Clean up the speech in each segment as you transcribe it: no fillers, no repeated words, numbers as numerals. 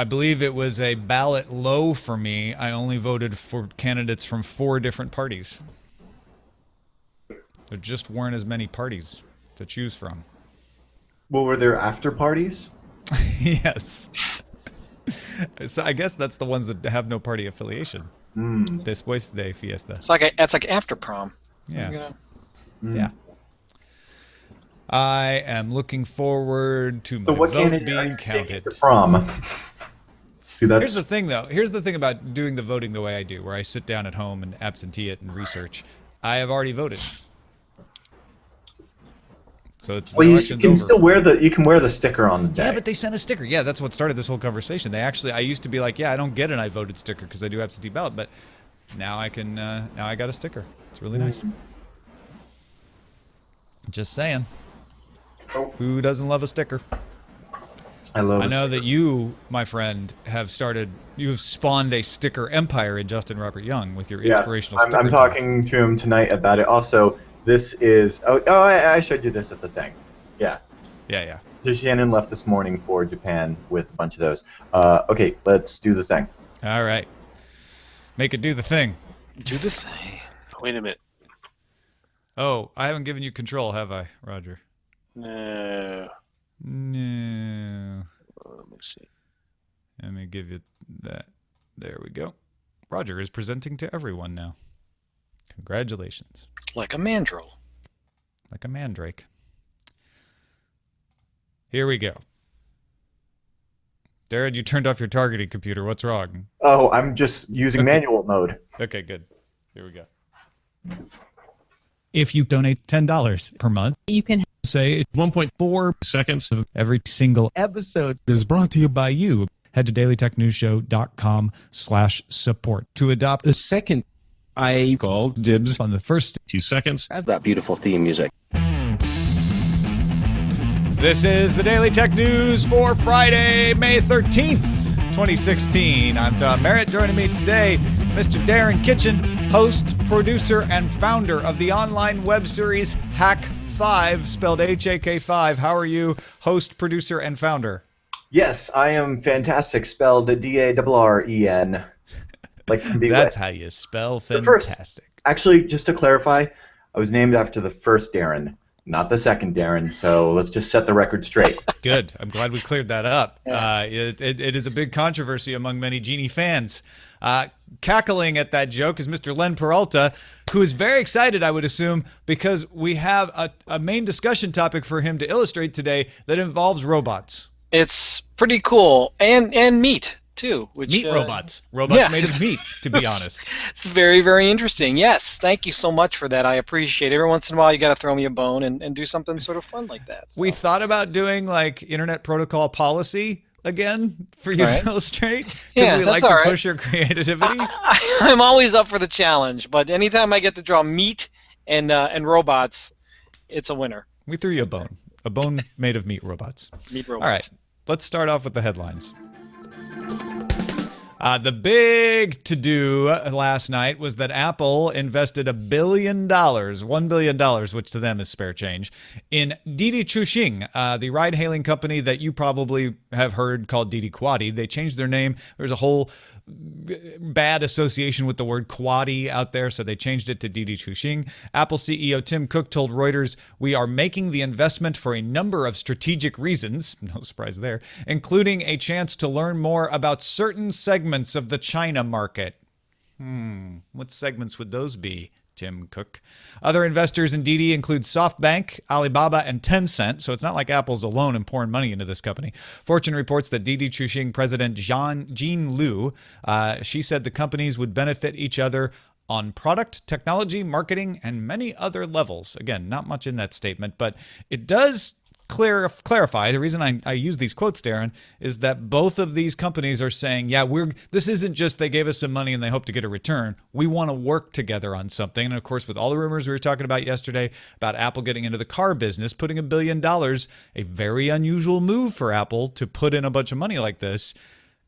I believe it was a ballot low for me. I only voted for candidates from 4 different parties. There just weren't as many parties to choose from. Well, were there after parties? Yes. So I guess that's the ones that have no party affiliation. Después de fiesta. It's like after prom. Yeah. Yeah. I am looking forward to my vote being counted. To prom. See, that's... Here's the thing, though. Here's the thing about doing the voting the way I do, where I sit down at home and absentee it and research. I have already voted. So it's well, you can still wear the sticker on the day. Yeah, but they sent a sticker. Yeah, that's what started this whole conversation. They actually, I used to be like, yeah, I don't get an I voted sticker because I do absentee ballot, but now I can. Now I got a sticker. It's really nice. Just saying. Oh. Who doesn't love a sticker? I know that you, my friend, have started. You've spawned a sticker empire in Justin Robert Young with your inspirational sticker. I'm talking to him tonight about it. Also, this is. I showed you this at the thing. Yeah. Yeah. So Shannon left this morning for Japan with a bunch of those. Okay, let's do the thing. All right. Make it do the thing. Do the thing. Wait a minute. Oh, I haven't given you control, have I, Roger? No. No. Let me see. Let me give you that. There we go. Roger is presenting to everyone now. Congratulations. Like a mandrill. Like a mandrake. Here we go. Darren, you turned off your targeting computer. What's wrong? Oh, I'm just using manual mode. Okay, good. Here we go. If you donate $10 per month, you can say 1.4 seconds of every single episode is brought to you by you. Head to dailytechnewsshow.com/support to adopt the second I called dibs on the first 2 seconds of that beautiful theme music. This is the Daily Tech News for Friday, May 13th, 2016. I'm Tom Merritt. Joining me today, Mr. Darren Kitchen, host, producer, and founder of the online web series Hack 5, spelled HAK5. How are you, host, producer, and founder? Yes, I am fantastic, spelled DARREN. Like That's how you spell fantastic. Actually, just to clarify, I was named after the first Darren, not the second Darren, so let's just set the record straight. Good. I'm glad we cleared that up. Yeah. It is a big controversy among many Genie fans. Cackling at that joke is Mr. Len Peralta, who is very excited, I would assume, because we have a main discussion topic for him to illustrate today that involves robots. It's pretty cool. And meat, too. Meat robots. Robots made of meat, to be honest. It's very, very interesting. Yes, thank you so much for that. I appreciate it. Every once in a while, you got to throw me a bone and do something sort of fun like that. So. We thought about doing, like, Internet Protocol policy again for you to illustrate. Yeah, we like to push your creativity. I'm always up for the challenge, but anytime I get to draw meat and robots, it's a winner. We threw you a bone. A bone made of meat robots. Meat robots. All right, let's start off with the headlines. The big to-do last night was that Apple invested $1 billion, $1 billion, which to them is spare change, in Didi Chuxing, the ride-hailing company that you probably have heard called Didi Quadi. They changed their name. There's a whole bad association with the word quadi out there, so they changed it to Didi Chuxing. Apple CEO Tim Cook told Reuters, "We are making the investment for a number of strategic reasons," no surprise there, "including a chance to learn more about certain segments of the China market." What segments would those be, Tim Cook? Other investors in Didi include SoftBank, Alibaba, and Tencent, so it's not like Apple's alone in pouring money into this company. Fortune reports that Didi Chuxing president Jean Liu, she said the companies would benefit each other on product, technology, marketing, and many other levels. Again, not much in that statement, but it does clarify. The reason I use these quotes, Darren, is that both of these companies are saying, yeah, this isn't just they gave us some money and they hope to get a return. We want to work together on something. And of course, with all the rumors we were talking about yesterday about Apple getting into the car business, putting $1 billion, a very unusual move for Apple to put in a bunch of money like this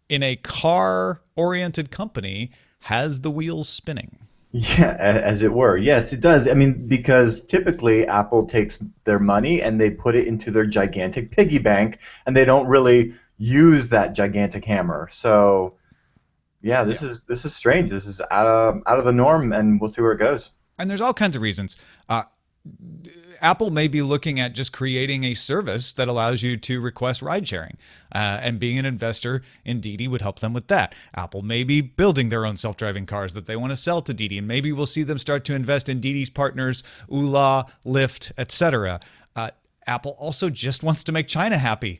in a car-oriented company, has the wheels spinning. Yeah, as it were. Yes, it does. I mean, because typically Apple takes their money and they put it into their gigantic piggy bank, and they don't really use that gigantic hammer. So, yeah, Yeah. this is strange. This is out of the norm, and we'll see where it goes. And there's all kinds of reasons. Apple may be looking at just creating a service that allows you to request ride sharing. And being an investor in Didi would help them with that. Apple may be building their own self-driving cars that they want to sell to Didi. And maybe we'll see them start to invest in Didi's partners, Oola, Lyft, etc. Apple also just wants to make China happy.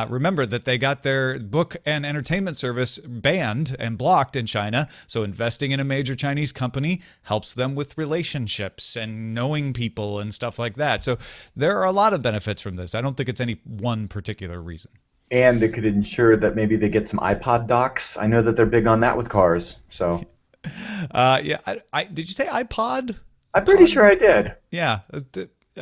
Remember that they got their book and entertainment service banned and blocked in China. So investing in a major Chinese company helps them with relationships and knowing people and stuff like that. So there are a lot of benefits from this. I don't think it's any one particular reason. And it could ensure that maybe they get some iPod docks. I know that they're big on that with cars. So Yeah, did you say iPod? I'm pretty sure I did. Yeah.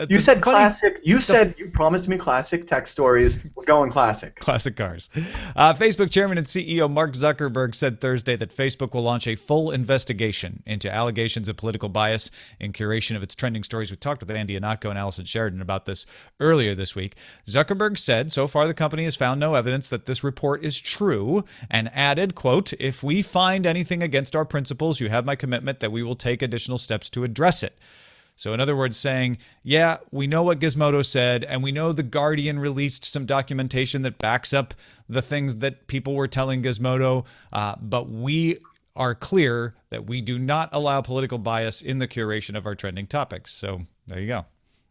You said classic. You said you promised me classic tech stories. We're going classic. Classic cars. Facebook chairman and CEO Mark Zuckerberg said Thursday that Facebook will launch a full investigation into allegations of political bias in curation of its trending stories. We talked with Andy Ihnatko and Allison Sheridan about this earlier this week. Zuckerberg said so far the company has found no evidence that this report is true and added, quote, "If we find anything against our principles, you have my commitment that we will take additional steps to address it." So in other words, saying, yeah, we know what Gizmodo said, and we know The Guardian released some documentation that backs up the things that people were telling Gizmodo, but we are clear that we do not allow political bias in the curation of our trending topics. So there you go.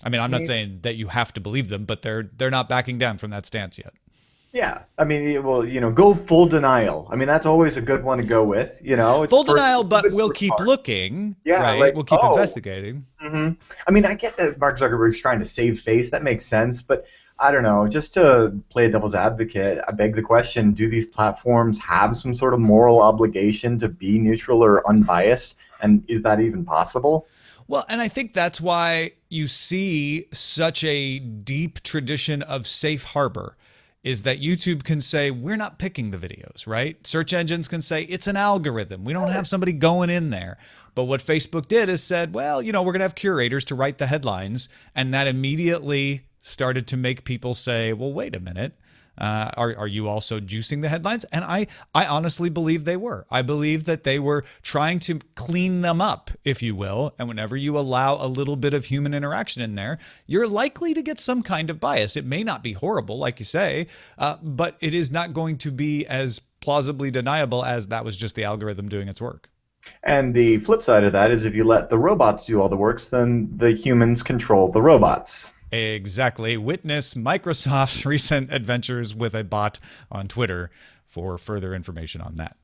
I mean, I'm not saying that you have to believe them, but they're not backing down from that stance yet. Yeah, I mean, well, go full denial. I mean, that's always a good one to go with. It's full denial, but we'll keep looking. Yeah, right? like, We'll keep investigating. I mean, I get that Mark Zuckerberg's trying to save face. That makes sense, but I don't know. Just to play devil's advocate, I beg the question: do these platforms have some sort of moral obligation to be neutral or unbiased? And is that even possible? Well, and I think that's why you see such a deep tradition of safe harbor. Is that YouTube can say, we're not picking the videos, right? Search engines can say, it's an algorithm. We don't have somebody going in there. But what Facebook did is said, well, we're going to have curators to write the headlines. And that immediately started to make people say, well, wait a minute. Are you also juicing the headlines? And I honestly believe they were. I believe that they were trying to clean them up, if you will. And whenever you allow a little bit of human interaction in there, you're likely to get some kind of bias. It may not be horrible, like you say, but it is not going to be as plausibly deniable as that was just the algorithm doing its work. And the flip side of that is if you let the robots do all the works, then the humans control the robots. Exactly. Witness Microsoft's recent adventures with a bot on Twitter for further information on that.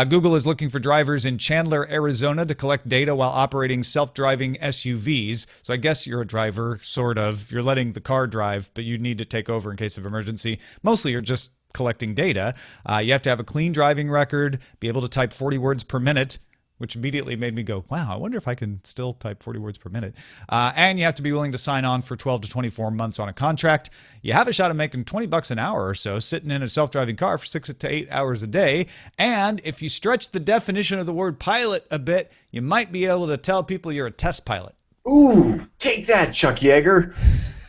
Google is looking for drivers in Chandler, Arizona to collect data while operating self-driving SUVs. So I guess you're a driver, sort of. You're letting the car drive, but you need to take over in case of emergency. Mostly you're just collecting data. You have to have a clean driving record, be able to type 40 words per minute, which immediately made me go, wow, I wonder if I can still type 40 words per minute. And you have to be willing to sign on for 12 to 24 months on a contract. You have a shot at making $20 an hour or so sitting in a self-driving car for 6 to 8 hours a day. And if you stretch the definition of the word pilot a bit, you might be able to tell people you're a test pilot. Ooh, take that, Chuck Yeager.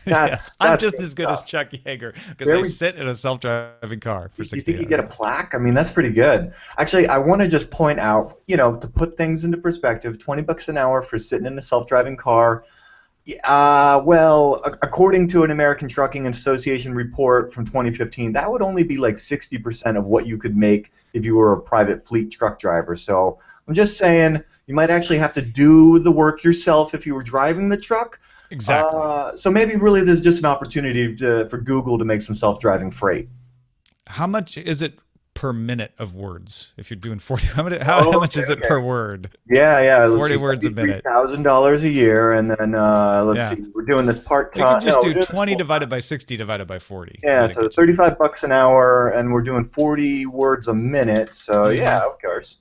I'm just as good as Chuck Yeager because I sit in a self-driving car for 60 You think you get a plaque? I mean, that's pretty good. Actually, I want to just point out, to put things into perspective, $20 an hour for sitting in a self-driving car. Well, according to an American Trucking Association report from 2015, that would only be like 60% of what you could make if you were a private fleet truck driver. So I'm just saying you might actually have to do the work yourself if you were driving the truck. Exactly. So maybe really there's just an opportunity for Google to make some self-driving freight. How much is it per minute of words? If you're doing 40, how much is it per word? Yeah. 40 words a minute. $3,000 a year, and then let's see, we're doing this part-time. You can just do 20 divided by 60 divided by 40. Yeah, so $35 an hour, and we're doing 40 words a minute. So yeah, of course.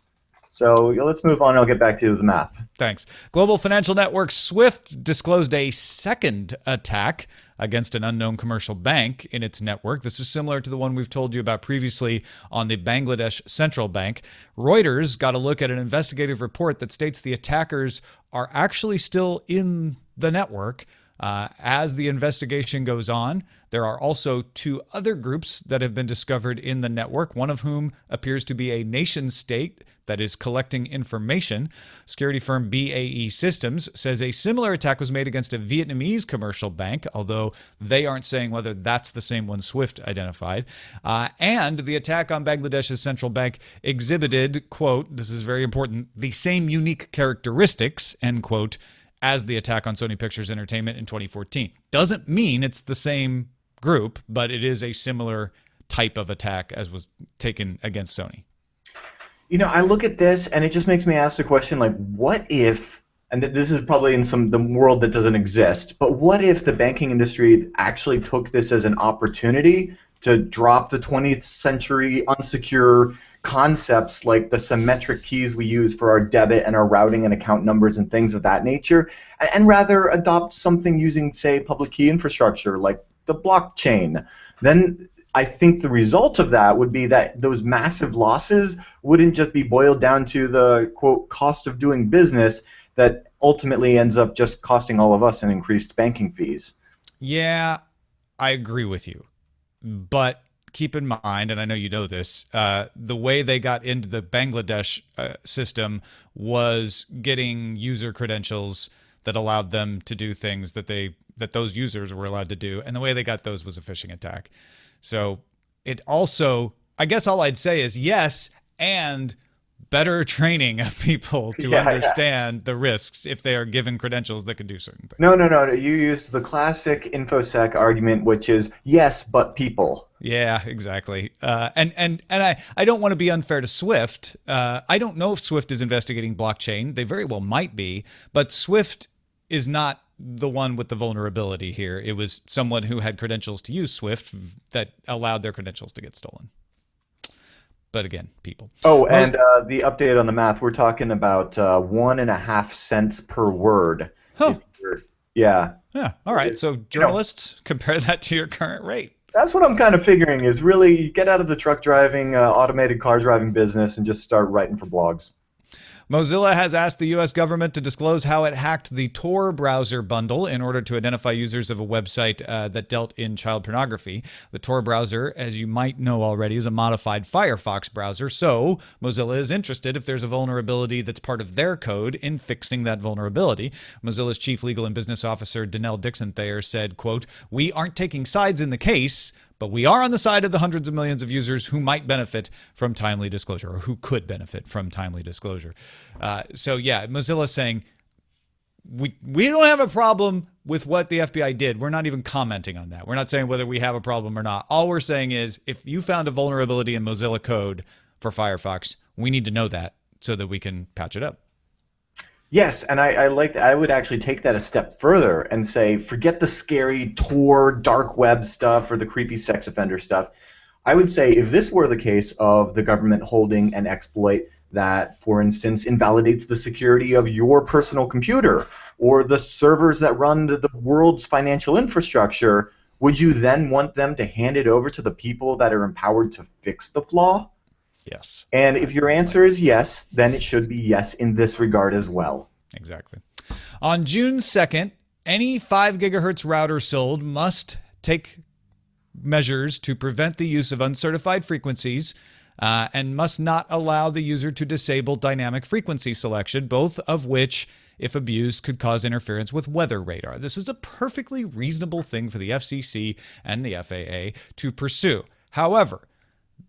So let's move on. I'll get back to the math. Thanks. Global financial network SWIFT disclosed a second attack against an unknown commercial bank in its network. This is similar to the one we've told you about previously on the Bangladesh Central Bank. Reuters got a look at an investigative report that states the attackers are actually still in the network. As the investigation goes on, there are also 2 other groups that have been discovered in the network, one of whom appears to be a nation state that is collecting information. Security firm BAE Systems says a similar attack was made against a Vietnamese commercial bank, although they aren't saying whether that's the same one SWIFT identified. And the attack on Bangladesh's central bank exhibited, quote, this is very important, the same unique characteristics, end quote, as the attack on Sony Pictures Entertainment in 2014. Doesn't mean it's the same group, but it is a similar type of attack as was taken against Sony. You know, I look at this and it just makes me ask the question, like, what if, and this is probably in the world that doesn't exist, but what if the banking industry actually took this as an opportunity to drop the 20th century unsecure concepts like the symmetric keys we use for our debit and our routing and account numbers and things of that nature, and rather adopt something using, say, public key infrastructure like the blockchain? Then I think the result of that would be that those massive losses wouldn't just be boiled down to the, quote, cost of doing business that ultimately ends up just costing all of us in increased banking fees. Yeah, I agree with you. But keep in mind, and I know you know this, the way they got into the Bangladesh system was getting user credentials that allowed them to do things that those users were allowed to do. And the way they got those was a phishing attack. So it also, I guess all I'd say is yes, and better training of people to understand the risks if they are given credentials that can do certain things. No. You used the classic InfoSec argument, which is yes, but people. Yeah, exactly. And I don't want to be unfair to Swift. I don't know if Swift is investigating blockchain. They very well might be, but Swift is not the one with the vulnerability here. It was someone who had credentials to use Swift that allowed their credentials to get stolen. But again, people. Oh, and the update on the math, we're talking about 1.5 cents per word. Huh. Yeah. Yeah. All right. So journalists, compare that to your current rate. That's what I'm kind of figuring is really get out of the truck driving, automated car driving business and just start writing for blogs. Mozilla has asked the U.S. government to disclose how it hacked the Tor browser bundle in order to identify users of a website that dealt in child pornography. The Tor browser, as you might know already, is a modified Firefox browser, so Mozilla is interested if there's a vulnerability that's part of their code in fixing that vulnerability. Mozilla's chief legal and business officer, Danelle Dixon-Thayer, said, quote, "We aren't taking sides in the case, but we are on the side of the hundreds of millions of users who might benefit from timely disclosure, or who could benefit from timely disclosure." So yeah, Mozilla's saying we don't have a problem with what the FBI did. We're not even commenting on that. We're not saying whether we have a problem or not. All we're saying is if you found a vulnerability in Mozilla code for Firefox, we need to know that so that we can patch it up. Yes, and I would actually take that a step further and say, forget the scary Tor, dark web stuff or the creepy sex offender stuff. I would say if this were the case of the government holding an exploit that, for instance, invalidates the security of your personal computer or the servers that run the world's financial infrastructure, would you then want them to hand it over to the people that are empowered to fix the flaw? Yes. And if your answer is yes, then it should be yes in this regard as well. Exactly. On June 2nd, any 5 gigahertz router sold must take measures to prevent the use of uncertified frequencies and must not allow the user to disable dynamic frequency selection, both of which, if abused, could cause interference with weather radar. This is a perfectly reasonable thing for the FCC and the FAA to pursue. However,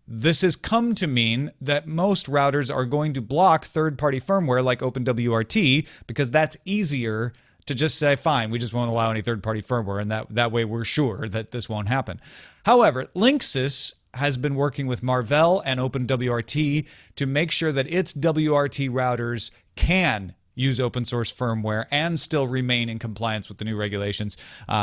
this has come to mean that most routers are going to block third-party firmware like OpenWRT because that's easier to just say, fine, we just won't allow any third-party firmware, and that way we're sure that this won't happen. However, Linksys has been working with Marvell and OpenWRT to make sure that its WRT routers can use open source firmware and still remain in compliance with the new regulations.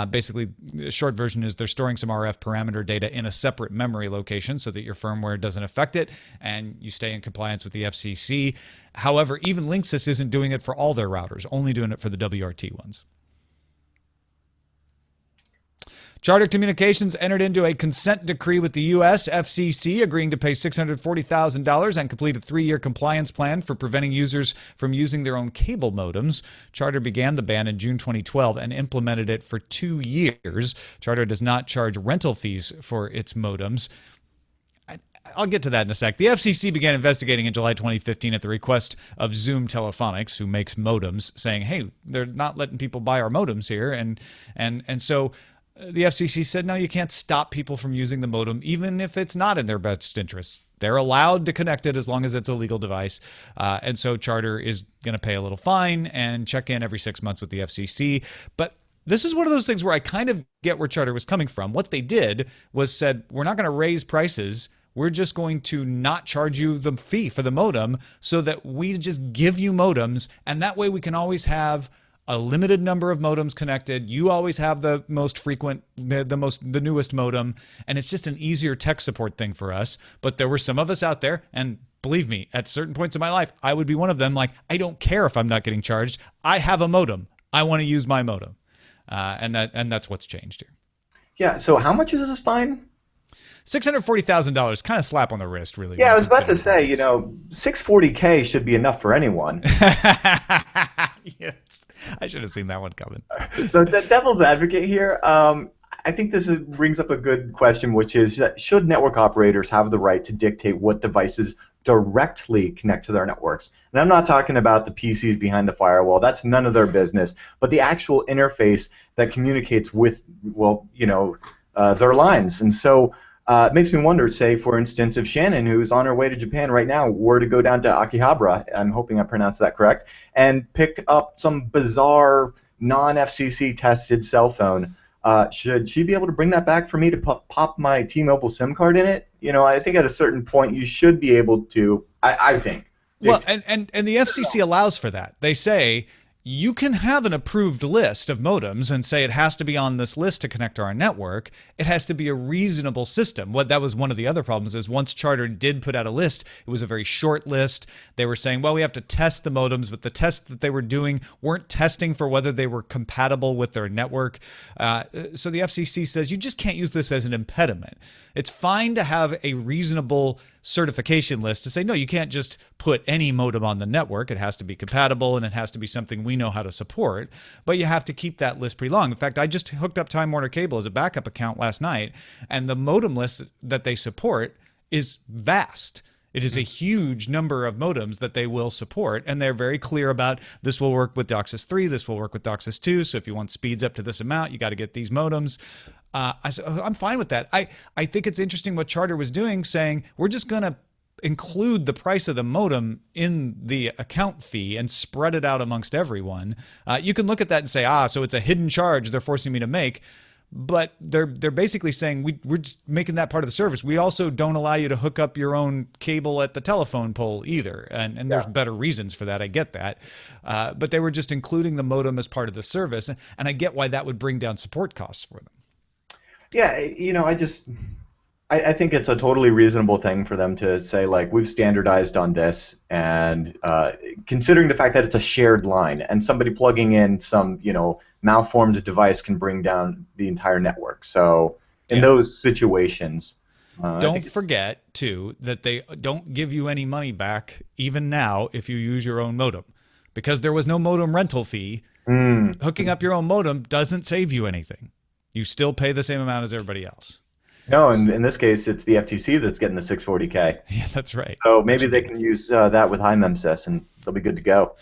Basically, the short version is they're storing some RF parameter data in a separate memory location so that your firmware doesn't affect it and you stay in compliance with the FCC. However, even Linksys isn't doing it for all their routers, only doing it for the WRT ones. Charter Communications entered into a consent decree with the U.S. FCC, agreeing to pay $640,000 and complete a 3-year compliance plan for preventing users from using their own cable modems. Charter began the ban in June 2012 and implemented it for 2 years. Charter does not charge rental fees for its modems. I'll get to that in a sec. The FCC began investigating in July 2015 at the request of Zoom Telephonics, who makes modems, saying, hey, they're not letting people buy our modems here. And so the FCC said, no, you can't stop people from using the modem, even if it's not in their best interests. They're allowed to connect it as long as it's a legal device. And so Charter is going to pay a little fine and check in every 6 months with the FCC. But this is one of those things where I kind of get where Charter was coming from. What they did was said, we're not going to raise prices. We're just going to not charge you the fee for the modem so that we just give you modems. And that way we can always have a limited number of modems connected. You always have the most frequent, the newest modem, and it's just an easier tech support thing for us. But there were some of us out there, and believe me, at certain points in my life, I would be one of them. Like, I don't care if I'm not getting charged. I have a modem. I want to use my modem, and that's what's changed here. Yeah. So how much is this fine? $640,000, kind of slap on the wrist, really. Yeah, I was about to say, $640K should be enough for anyone. Yes. I should have seen that one coming. So the devil's advocate here, I think this brings up a good question, which is that should network operators have the right to dictate what devices directly connect to their networks? And I'm not talking about the PCs behind the firewall. That's none of their business. But the actual interface that communicates with, their lines. And so it makes me wonder, say, for instance, if Shannon, who's on her way to Japan right now, were to go down to Akihabara, I'm hoping I pronounced that correct, and picked up some bizarre non-FCC tested cell phone, should she be able to bring that back for me to pop my T-Mobile SIM card in it? I think at a certain point you should be able to, I think. Well, and the FCC allows for that. They say, you can have an approved list of modems and say it has to be on this list to connect to our network. It has to be a reasonable system. That was one of the other problems is once Charter did put out a list, it was a very short list. They were saying, well, we have to test the modems, but the tests that they were doing weren't testing for whether they were compatible with their network. So the FCC says you just can't use this as an impediment. It's fine to have a reasonable certification list to say, no, you can't just put any modem on the network. It has to be compatible and it has to be something we know how to support, but you have to keep that list pretty long. In fact, I just hooked up Time Warner Cable as a backup account last night, and the modem list that they support is vast. It is a huge number of modems that they will support, and they're very clear about this will work with DOCSIS 3, this will work with DOCSIS 2, so if you want speeds up to this amount, you got to get these modems. I'm fine with that. I think it's interesting what Charter was doing, saying we're just going to include the price of the modem in the account fee and spread it out amongst everyone. You can look at that and say, so it's a hidden charge they're forcing me to make. But they're basically saying we're just making that part of the service. We also don't allow you to hook up your own cable at the telephone pole either. And there's better reasons for that. I get that. But they were just including the modem as part of the service. And I get why that would bring down support costs for them. Yeah, I think it's a totally reasonable thing for them to say, like, we've standardized on this, and considering the fact that it's a shared line, and somebody plugging in some, malformed device can bring down the entire network. So in those situations, don't forget too that they don't give you any money back even now if you use your own modem, because there was no modem rental fee. Hooking up your own modem doesn't save you anything. You still pay the same amount as everybody else. No, and in this case, it's the FTC that's getting the $640K. Yeah, that's right. So maybe they can use that with HiMemSys, and they'll be good to go.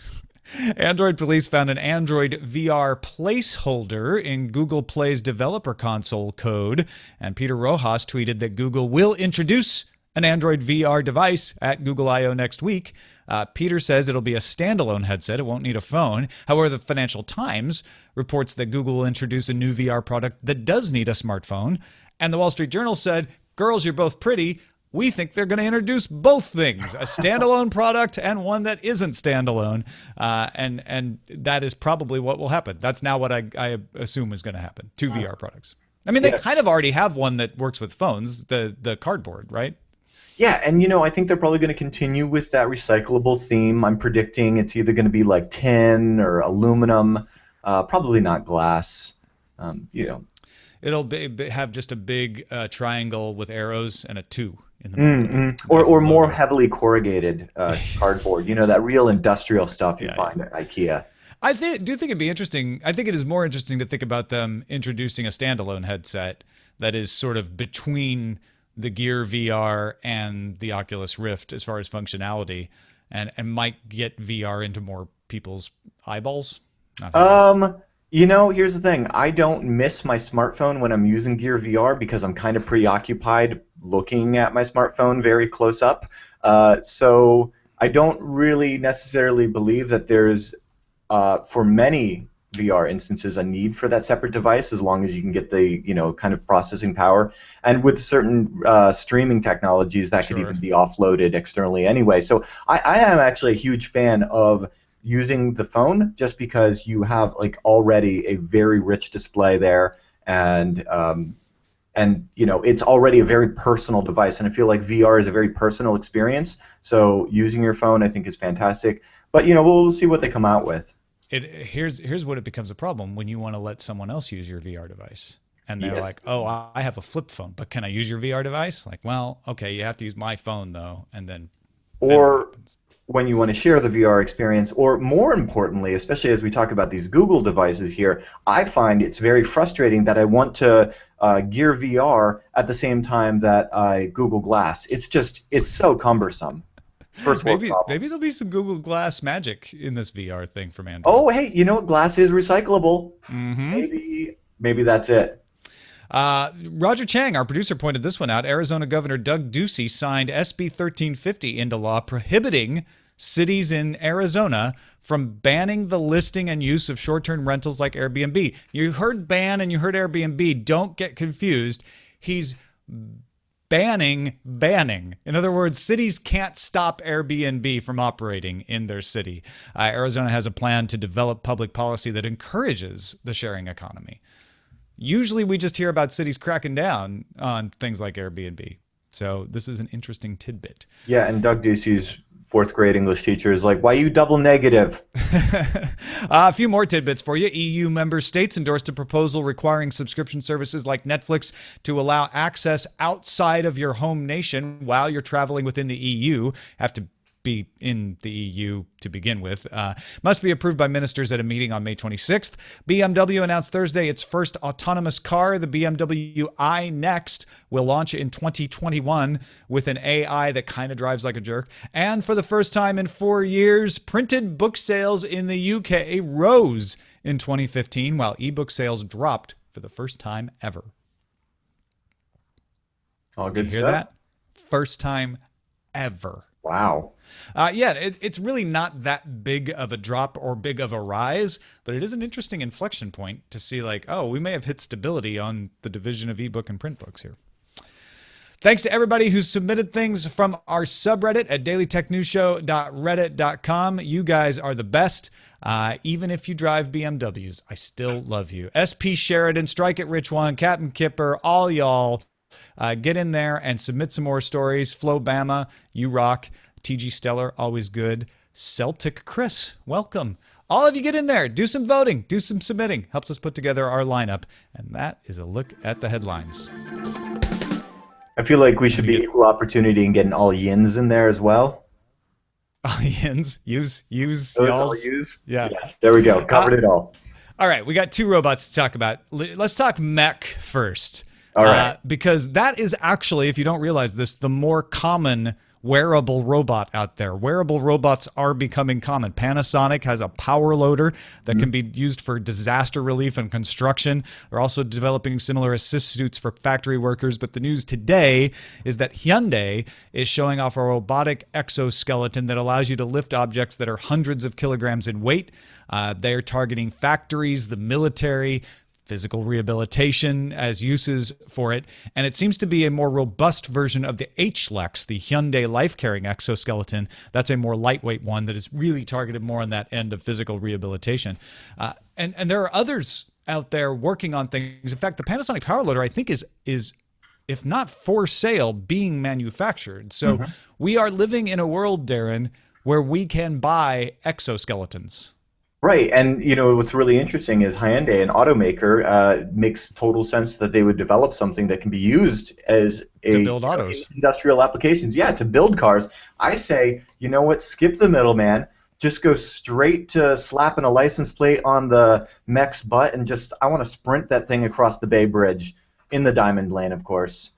Android police found an Android VR placeholder in Google Play's developer console code, and Peter Rojas tweeted that Google will introduce an Android VR device at Google I/O next week. Peter says it'll be a standalone headset. It won't need a phone. However, the Financial Times reports that Google will introduce a new VR product that does need a smartphone. And the Wall Street Journal said, girls, you're both pretty. we think they're going to introduce both things, a standalone product and one that isn't standalone. And that is probably what will happen. That's now what I assume is going to happen. Two VR products. I mean, they kind of already have one that works with phones, the cardboard, right? Yeah, and I think they're probably going to continue with that recyclable theme. I'm predicting it's either going to be like tin or aluminum, probably not glass. It'll have just a big triangle with arrows and a 2 in the middle. Or more heavily corrugated cardboard. That real industrial stuff you find at IKEA. I do think it'd be interesting. I think it is more interesting to think about them introducing a standalone headset that is sort of between the Gear VR and the Oculus Rift as far as functionality, and might get VR into more people's eyeballs. Here's the thing. I don't miss my smartphone when I'm using Gear VR because I'm kind of preoccupied looking at my smartphone very close up. So I don't really necessarily believe that there's, for many VR instances, a need for that separate device as long as you can get the, kind of processing power. And with certain streaming technologies, that could even be offloaded externally anyway. So I am actually a huge fan of using the phone just because you have already a very rich display there, and it's already a very personal device, and I feel like VR is a very personal experience, so using your phone I think is fantastic. But we'll see what they come out with. Here's what it becomes a problem when you want to let someone else use your VR device. And they're like, oh, I have a flip phone, but can I use your VR device? Like, well, okay, you have to use my phone though, and then when you want to share the VR experience, or more importantly, especially as we talk about these Google devices here, I find it's very frustrating that I want to Gear VR at the same time that I Google Glass. It's so cumbersome. First world problems. Maybe there'll be some Google Glass magic in this VR thing from Android. Oh, hey, Glass is recyclable. Maybe that's it. Roger Chang, our producer, pointed this one out. Arizona Governor Doug Ducey signed SB 1350 into law prohibiting cities in Arizona from banning the listing and use of short-term rentals like Airbnb. You heard ban and you heard Airbnb. Don't get confused. He's banning. In other words, cities can't stop Airbnb from operating in their city. Arizona has a plan to develop public policy that encourages the sharing economy. Usually we just hear about cities cracking down on things like Airbnb. So this is an interesting tidbit. Yeah, and Doug Ducey's fourth grade English teacher is like, why you double negative? A few more tidbits for you. EU member states endorsed a proposal requiring subscription services like Netflix to allow access outside of your home nation while you're traveling within the EU. Have to be in the EU to begin with. Must be approved by ministers at a meeting on May 26th. BMW announced Thursday its first autonomous car. The BMW i Next will launch in 2021 with an AI that kind of drives like a jerk. And for the first time in 4 years, printed book sales in the UK rose in 2015, while ebook sales dropped for the first time ever. All good Did you hear that? First time ever. Wow. It's really not that big of a drop or big of a rise, but it is an interesting inflection point to see we may have hit stability on the division of ebook and print books here. Thanks to everybody who submitted things from our subreddit at dailytechnewsshow.reddit.com. You guys are the best. Even if you drive BMWs, I still love you. SP Sheridan, Strike It Rich One, Captain Kipper, all y'all. Get in there and submit some more stories. Flo Bama, you rock. TG Stellar, always good. Celtic Chris, welcome. All of you get in there. Do some voting. Do some submitting. Helps us put together our lineup. And that is a look at the headlines. I feel like we should be equal opportunity in getting all yins in there as well. All yins? Use all use? Yeah. There we go. Covered it all. All right. We got two robots to talk about. Let's talk mech first. All right. Because that is actually, if you don't realize this, the more common wearable robot out there. Wearable robots are becoming common. Panasonic has a power loader that can be used for disaster relief and construction. They're also developing similar assist suits for factory workers. But the news today is that Hyundai is showing off a robotic exoskeleton that allows you to lift objects that are hundreds of kilograms in weight. They're targeting factories, the military, physical rehabilitation as uses for it, and it seems to be a more robust version of the H-Lex, the Hyundai life-carrying exoskeleton. That's a more lightweight one that is really targeted more on that end of physical rehabilitation. And there are others out there working on things. In fact, the Panasonic Power Loader, I think, is if not for sale, being manufactured. So we are living in a world, Darren, where we can buy exoskeletons. Right, and what's really interesting is Hyundai, an automaker, makes total sense that they would develop something that can be used as to build autos, industrial applications. Yeah, to build cars. I say, you know what? Skip the middleman. Just go straight to slapping a license plate on the Mechs butt, and I want to sprint that thing across the Bay Bridge in the Diamond Lane, of course.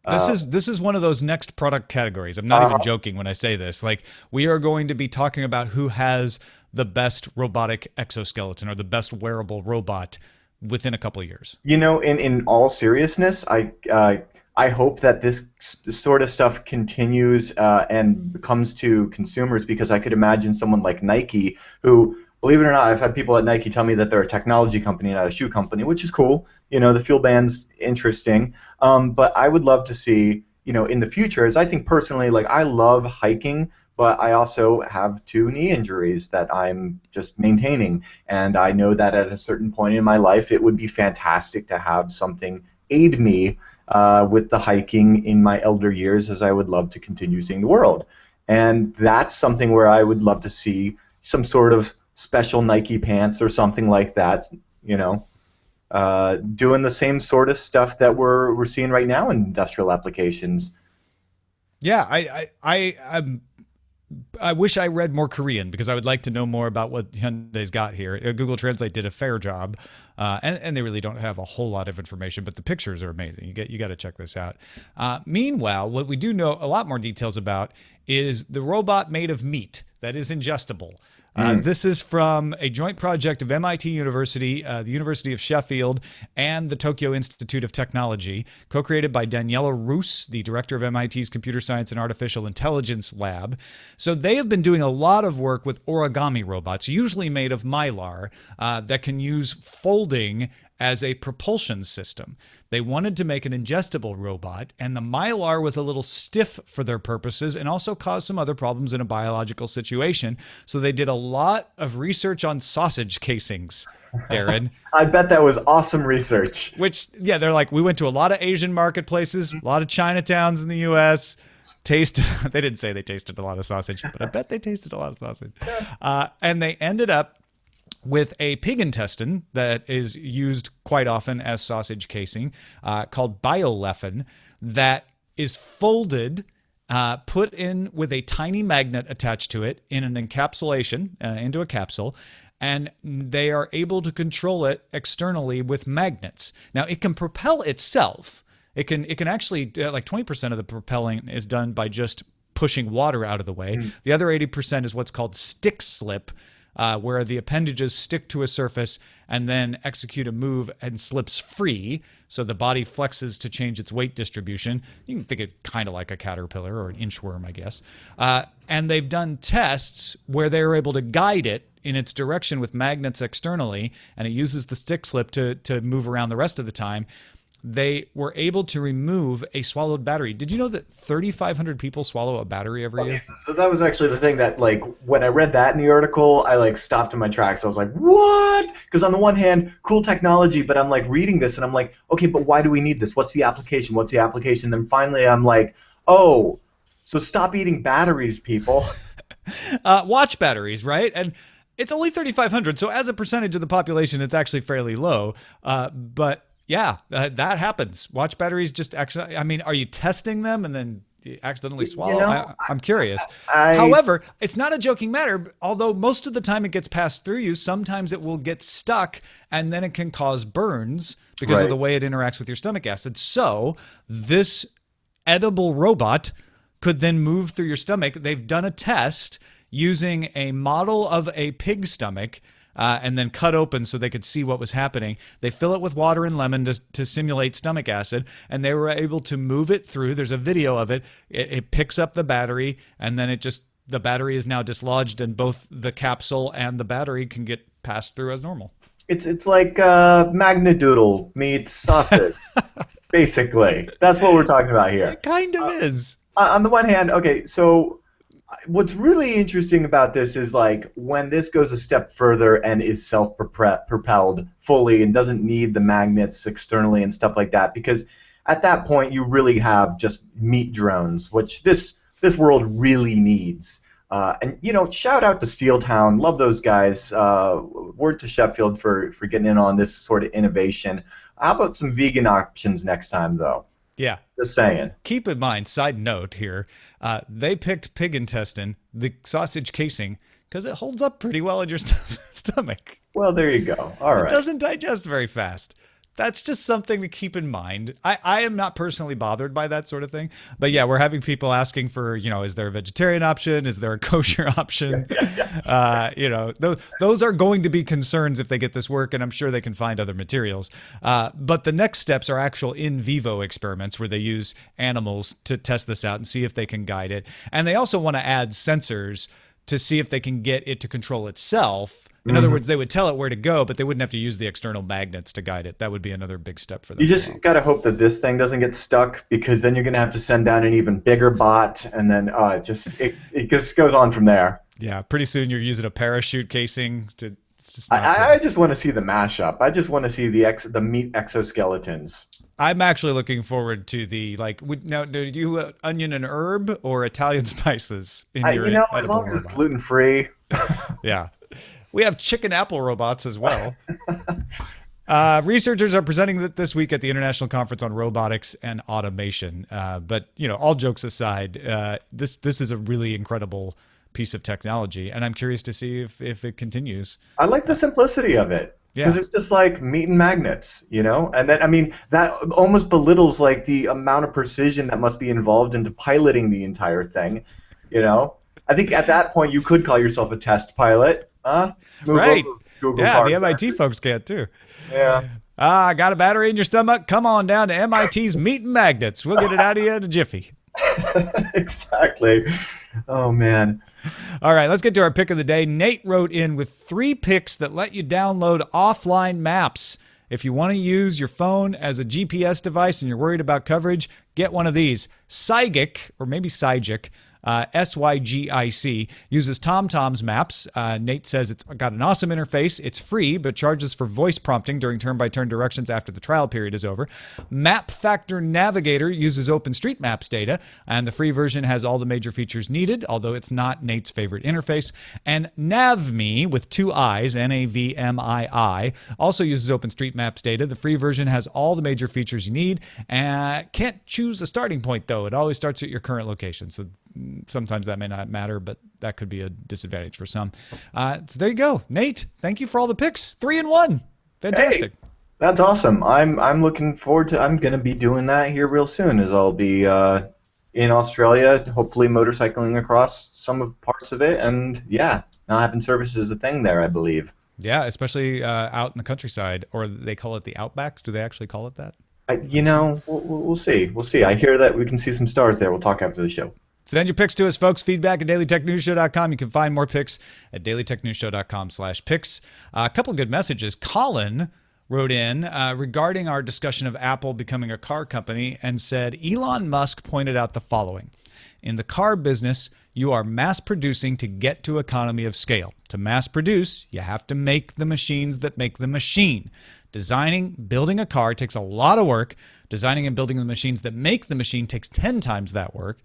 This is one of those next product categories. I'm not even joking when I say this. Like, we are going to be talking about who has the best robotic exoskeleton or the best wearable robot within a couple of years. In all seriousness, I hope that this sort of stuff continues and comes to consumers, because I could imagine someone like Nike, who, believe it or not, I've had people at Nike tell me that they're a technology company, not a shoe company, which is cool. The fuel band's interesting. But I would love to see, in the future, as I think personally, like, I love hiking, but I also have 2 knee injuries that I'm just maintaining. And I know that at a certain point in my life, it would be fantastic to have something aid me with the hiking in my elder years, as I would love to continue seeing the world. And that's something where I would love to see some sort of special Nike pants or something like that, doing the same sort of stuff that we're seeing right now in industrial applications. Yeah, I wish I read more Korean, because I would like to know more about what Hyundai's got here. Google Translate did a fair job, and they really don't have a whole lot of information, but the pictures are amazing. You got to check this out. Meanwhile, what we do know a lot more details about is the robot made of meat that is ingestible. This is from a joint project of MIT University, the University of Sheffield, and the Tokyo Institute of Technology, co-created by Daniela Roos, the director of MIT's Computer Science and Artificial Intelligence Lab. So they have been doing a lot of work with origami robots, usually made of mylar, that can use folding as a propulsion system. They wanted to make an ingestible robot, and the mylar was a little stiff for their purposes and also caused some other problems in a biological situation. So they did a lot of research on sausage casings, Darren. I bet that was awesome research. Which, yeah, they're like, we went to a lot of Asian marketplaces, a lot of Chinatowns in the U.S., they didn't say they tasted a lot of sausage, but I bet they tasted a lot of sausage. And they ended up with a pig intestine that is used quite often as sausage casing, called biolephin, that is folded, put in with a tiny magnet attached to it in an encapsulation into a capsule, and they are able to control it externally with magnets. Now, it can propel itself. It can actually, like 20% of the propelling is done by just pushing water out of the way. The other 80% is what's called stick slip, where the appendages stick to a surface and then execute a move and slips free, so the body flexes to change its weight distribution. You can think it kind of like a caterpillar or an inchworm, I guess. And they've done tests where they were able to guide it in its direction with magnets externally, and it uses the stick slip to move around the rest of the time. They were able to remove a swallowed battery. Did you know that 3,500 people swallow a battery every year? So that was actually the thing that, like, when I read that in the article, I, like, stopped in my tracks. I was like, what? Because on the one hand, cool technology, but I'm, like, reading this, and I'm like, okay, but why do we need this? What's the application? What's the application? Then finally I'm like, oh, so stop eating batteries, people. Watch batteries, right? And it's only 3,500, so as a percentage of the population, it's actually fairly low. But yeah, that happens. Watch batteries just actually, I mean, are you testing them and then you accidentally swallow? I'm curious. However, it's not a joking matter. Although most of the time it gets passed through you, sometimes it will get stuck and then it can cause burns because of the way it interacts with your stomach acid. So this edible robot could then move through your stomach. They've done a test using a model of a pig stomach, and then cut open so they could see what was happening. They fill it with water and lemon to simulate stomach acid, and they were able to move it through. There's a video of it. It picks up the battery, and then the battery is now dislodged, and both the capsule and the battery can get passed through as normal. It's like Magnadoodle meets sausage, basically. That's what we're talking about here. It kind of is. On the one hand, okay, so what's really interesting about this is like when this goes a step further and is self-propelled fully and doesn't need the magnets externally and stuff like that, because at that point you really have just meat drones, which this world really needs. And shout out to Steeltown, love those guys. Word to Sheffield for getting in on this sort of innovation. How about some vegan options next time, though? Yeah. Just saying. Keep in mind, side note here, they picked pig intestine, the sausage casing, because it holds up pretty well in your stomach. Well, there you go. All right. It doesn't digest very fast. That's just something to keep in mind. I am not personally bothered by that sort of thing. But yeah, we're having people asking for, is there a vegetarian option? Is there a kosher option? Those are going to be concerns if they get this work, and I'm sure they can find other materials. But the next steps are actual in vivo experiments where they use animals to test this out and see if they can guide it. And they also want to add sensors to see if they can get it to control itself. In other words, they would tell it where to go, but they wouldn't have to use the external magnets to guide it. That would be another big step for them. You just got to hope that this thing doesn't get stuck, because then you're going to have to send down an even bigger bot, and then it just goes on from there. Yeah, pretty soon you're using a parachute casing to. It's just I just want to see the mashup. I just want to see the meat exoskeletons. I'm actually looking forward to the now. Do you onion and herb or Italian spices in your? As long as it's gluten free. Yeah. We have chicken apple robots as well. Researchers are presenting this week at the International Conference on Robotics and Automation. But all jokes aside, this is a really incredible piece of technology, and I'm curious to see if it continues. I like the simplicity of it. Because it's just like meat and magnets, And then, that almost belittles like the amount of precision that must be involved into piloting the entire thing, I think at that point you could call yourself a test pilot. Right. Google yeah, the Park MIT folks can't too. Yeah. Got a battery in your stomach? Come on down to MIT's Meat and Magnets. We'll get it out of you in a jiffy. Exactly. Oh, man. All right, let's get to our pick of the day. Nate wrote in with 3 picks that let you download offline maps. If you want to use your phone as a GPS device and you're worried about coverage, get one of these. Sygic, or maybe Sygic, SYGIC, uses TomTom's maps. Nate says it's got an awesome interface. It's free, but charges for voice prompting during turn-by-turn directions after the trial period is over. Map Factor Navigator uses OpenStreetMaps data, and the free version has all the major features needed, although it's not Nate's favorite interface. And NavMe, with 2 I's, NAVMII, also uses OpenStreetMaps data. The free version has all the major features you need. Can't choose a starting point, though. It always starts at your current location, so sometimes that may not matter, but that could be a disadvantage for some. So there you go. Nate, thank you for all the picks. 3 and 1. Fantastic. Hey, that's awesome. I'm looking forward to. I'm going to be doing that here real soon, as I'll be in Australia, hopefully motorcycling across some of parts of it, and yeah, not having service is a thing there, I believe. Yeah, especially out in the countryside, or they call it the outback. Do they actually call it that? We'll see. We'll see. I hear that we can see some stars there. We'll talk after the show. Send your picks to us, folks. Feedback at dailytechnewsshow.com. You can find more picks at dailytechnewsshow.com/picks. A couple of good messages. Colin wrote in regarding our discussion of Apple becoming a car company and said, Elon Musk pointed out the following. In the car business, you are mass producing to get to economy of scale. To mass produce, you have to make the machines that make the machine. Designing, building a car takes a lot of work. Designing and building the machines that make the machine takes 10 times that work.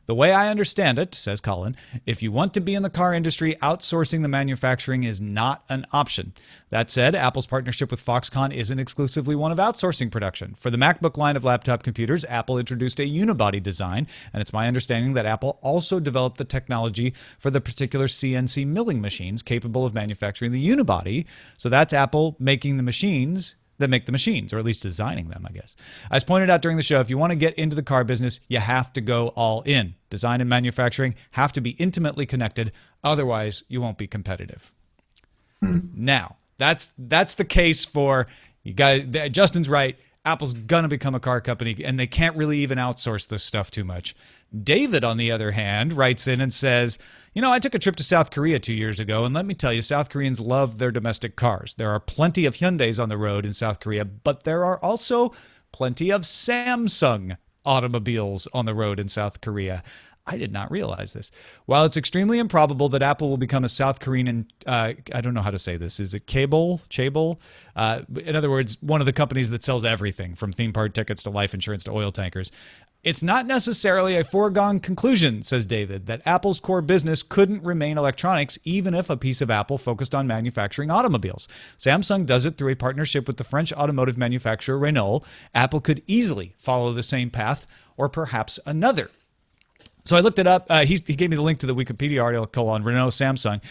The way I understand it, says Colin, if you want to be in the car industry, outsourcing the manufacturing is not an option. That said, Apple's partnership with Foxconn isn't exclusively one of outsourcing production. For the MacBook line of laptop computers, Apple introduced a unibody design, and it's my understanding that Apple also developed the technology for the particular CNC milling machines capable of manufacturing the unibody. So that's Apple making the machines that make the machines, or at least designing them, I guess. As pointed out during the show, if you want to get into the car business, you have to go all in. Design and manufacturing have to be intimately connected. Otherwise, you won't be competitive. Now, that's the case for you guys. Justin's right. Apple's gonna become a car company, and they can't really even outsource this stuff too much. David, on the other hand, writes in and says, I took a trip to South Korea 2 years ago, and let me tell you, South Koreans love their domestic cars. There are plenty of Hyundais on the road in South Korea, but there are also plenty of Samsung automobiles on the road in South Korea. I did not realize this. While it's extremely improbable that Apple will become a South Korean, I don't know how to say this. Is it Chaebol? In other words, one of the companies that sells everything from theme park tickets to life insurance to oil tankers. It's not necessarily a foregone conclusion, says David, that Apple's core business couldn't remain electronics even if a piece of Apple focused on manufacturing automobiles. Samsung does it through a partnership with the French automotive manufacturer Renault. Apple could easily follow the same path or perhaps another. So I looked it up. He gave me the link to the Wikipedia article on Renault Samsung.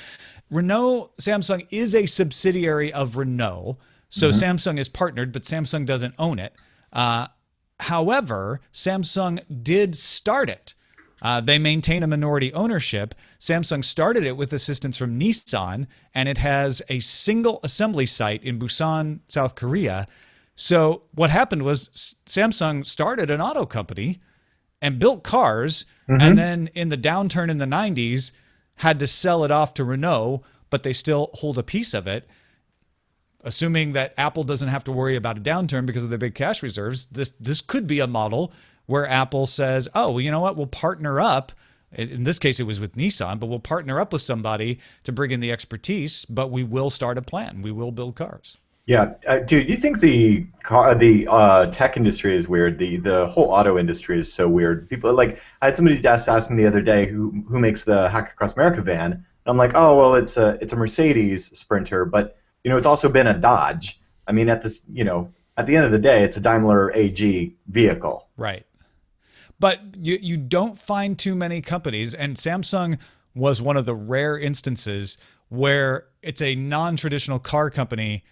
Renault Samsung is a subsidiary of Renault. So Samsung is partnered, but Samsung doesn't own it. However, Samsung did start it. They maintain a minority ownership. Samsung started it with assistance from Nissan, and it has a single assembly site in Busan, South Korea. So what happened was Samsung started an auto company and built cars, and then in the downturn in the 90s, had to sell it off to Renault, but they still hold a piece of it. Assuming that Apple doesn't have to worry about a downturn because of their big cash reserves, this could be a model where Apple says, oh, well, you know what, we'll partner up. In this case, it was with Nissan, but we'll partner up with somebody to bring in the expertise, but we will start a plan. We will build cars. Yeah, dude, you think the tech industry is weird? The whole auto industry is so weird. People I had somebody just ask me the other day who makes the Hack Across America van. And I'm like, oh well, it's a Mercedes Sprinter, but it's also been a Dodge. I mean, at the end of the day, it's a Daimler AG vehicle. Right. But you don't find too many companies, and Samsung was one of the rare instances where it's a non-traditional car company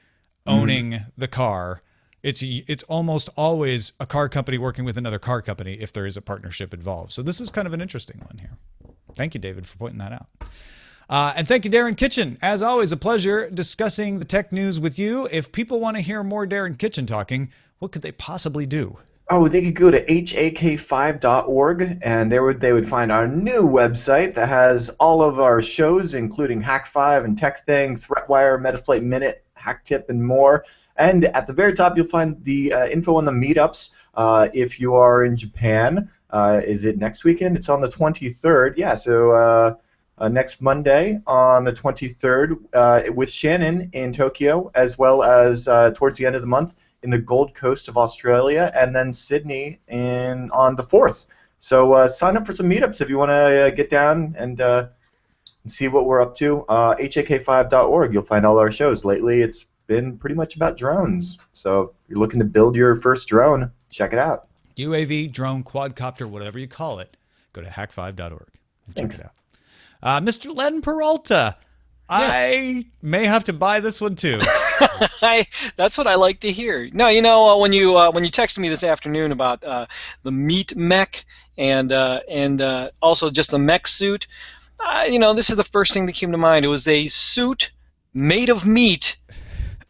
owning the car. It's almost always a car company working with another car company if there is a partnership involved. So this is kind of an interesting one here. Thank you, David, for pointing that out. And thank you, Darren Kitchen. As always, a pleasure discussing the tech news with you. If people want to hear more Darren Kitchen talking, what could they possibly do? Oh, they could go to hak5.org, and they would find our new website that has all of our shows, including Hack 5 and Tech Thing, ThreatWire, Metasploit Minute, Hack Tip, and more. And at the very top, you'll find the info on the meetups. If you are in Japan, is it next weekend? It's on the 23rd. Yeah, so next Monday on the 23rd with Shannon in Tokyo, as well as towards the end of the month in the Gold Coast of Australia, and then Sydney on the 4th. So sign up for some meetups if you want to get down and see what we're up to. hak5.org, you'll find all our shows. Lately, it's been pretty much about drones. So if you're looking to build your first drone, check it out. UAV, drone, quadcopter, whatever you call it, go to hak5.org and check it out. Mr. Len Peralta, I may have to buy this one too. That's what I like to hear. No, when you texted me this afternoon about the meat mech and also just the mech suit, this is the first thing that came to mind. It was a suit made of meat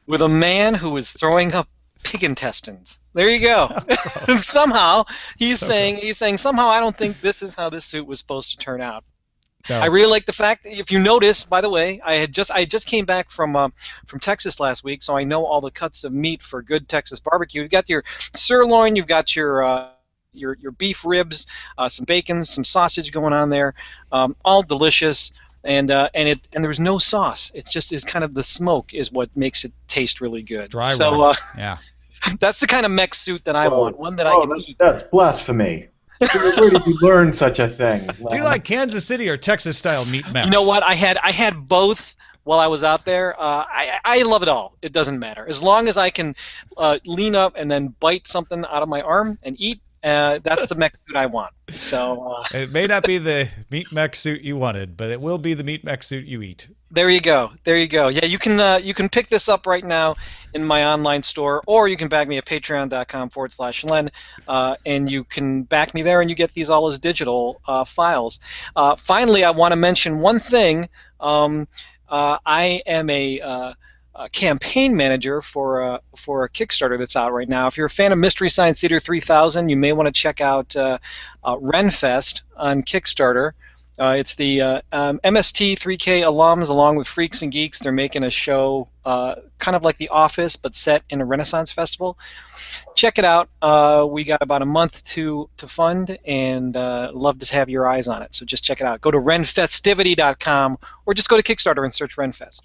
with a man who was throwing up pig intestines. There you go. Somehow he's saying somehow I don't think this is how this suit was supposed to turn out. No. I really like the fact that, if you notice, by the way, I just came back from Texas last week, so I know all the cuts of meat for good Texas barbecue. You've got your sirloin, you've got your beef ribs, some bacon, some sausage going on there, all delicious, and there was no sauce. It's just is kind of the smoke is what makes it taste really good. Dry so yeah, that's the kind of mech suit that I want, one that I can eat. That's blasphemy. Where did you learn such a thing? Do you like Kansas City or Texas style meat mechs? You know what? I had both while I was out there. I love it all. It doesn't matter as long as I can lean up and then bite something out of my arm and eat. That's the mech suit I want. So it may not be the meat mech suit you wanted, but it will be the meat mech suit you eat. There you go. There you go. Yeah, you can pick this up right now in my online store, or you can back me at patreon.com/Len, and you can back me there, and you get these all as digital files. Finally, I want to mention one thing. I am a campaign manager for a Kickstarter that's out right now. If you're a fan of Mystery Science Theater 3000, you may want to check out Renfest on Kickstarter. It's the MST 3K alums along with Freaks and Geeks. They're making a show kind of like The Office, but set in a Renaissance festival. Check it out. We got about a month to fund, and love to have your eyes on it. So just check it out. Go to renfestivity.com, or just go to Kickstarter and search Renfest.